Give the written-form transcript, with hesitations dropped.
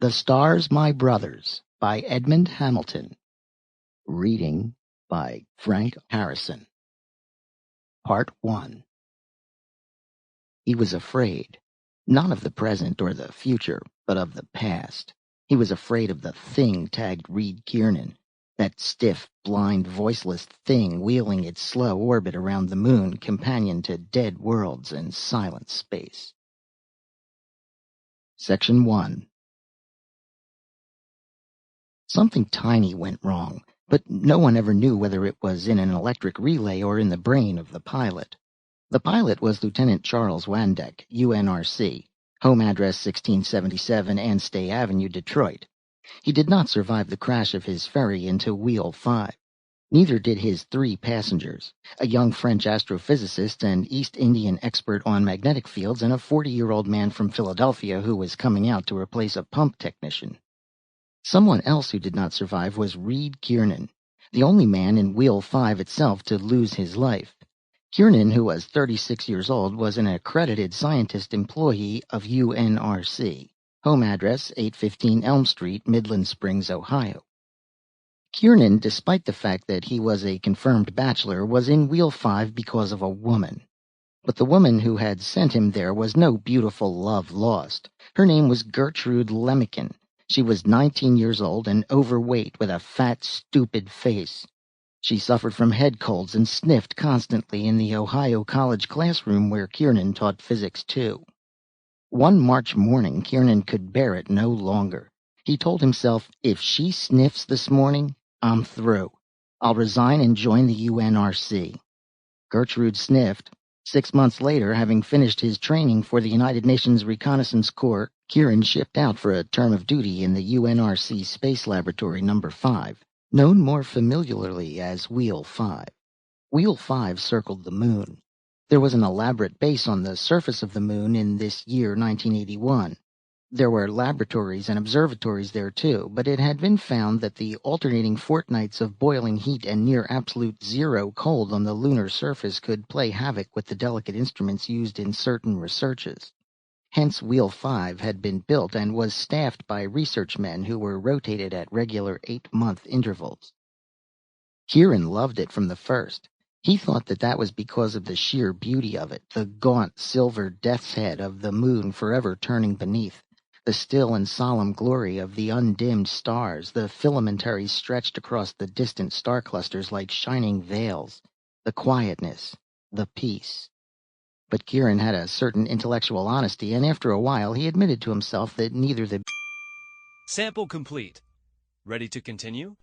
The Stars, My Brothers by Edmond Hamilton. Reading by Frank Harrison. Part 1. He was afraid, not of the present or the future, but of the past. He was afraid of the thing tagged Reed Kieran, that stiff, blind, voiceless thing wheeling its slow orbit around the moon, companion to dead worlds and silent space. Section 1. Something tiny went wrong, but no one ever knew whether it was in an electric relay or in the brain of the pilot. The pilot was Lieutenant Charles Wandek, UNRC, home address 1677 Anstey Avenue, Detroit. He did not survive the crash of his ferry into Wheel 5. Neither did his 3 passengers, a young French astrophysicist, an East Indian expert on magnetic fields, and a 40-year-old man from Philadelphia who was coming out to replace a pump technician. Someone else who did not survive was Reed Kieran, the only man in Wheel 5 itself to lose his life. Kieran, who was 36 years old, was an accredited scientist employee of UNRC, home address 815 Elm Street, Midland Springs, Ohio. Kieran, despite the fact that he was a confirmed bachelor, was in Wheel 5 because of a woman. But the woman who had sent him there was no beautiful love lost. Her name was Gertrude Lemmiken. She was 19 years old and overweight with a fat, stupid face. She suffered from head colds and sniffed constantly in the Ohio College classroom where Kieran taught physics too. One March morning, Kieran could bear it no longer. He told himself, if she sniffs this morning, I'm through. I'll resign and join the UNRC. Gertrude sniffed. 6 months later, having finished his training for the United Nations Reconnaissance Corps, Kieran shipped out for a term of duty in the UNRC Space Laboratory No. 5, known more familiarly as Wheel 5. Wheel 5 circled the moon. There was an elaborate base on the surface of the moon in this year 1981. There were laboratories and observatories there too, but it had been found that the alternating fortnights of boiling heat and near absolute zero cold on the lunar surface could play havoc with the delicate instruments used in certain researches. Hence Wheel 5 had been built and was staffed by research men who were rotated at regular 8-month intervals. Kieran loved it from the first. He thought that was because of the sheer beauty of it, the gaunt silver death's head of the moon forever turning beneath, the still and solemn glory of the undimmed stars, the filamentaries stretched across the distant star clusters like shining veils, the quietness, the peace. But Kieran had a certain intellectual honesty, and after a while he admitted to himself that neither the... Sample complete. Ready to continue?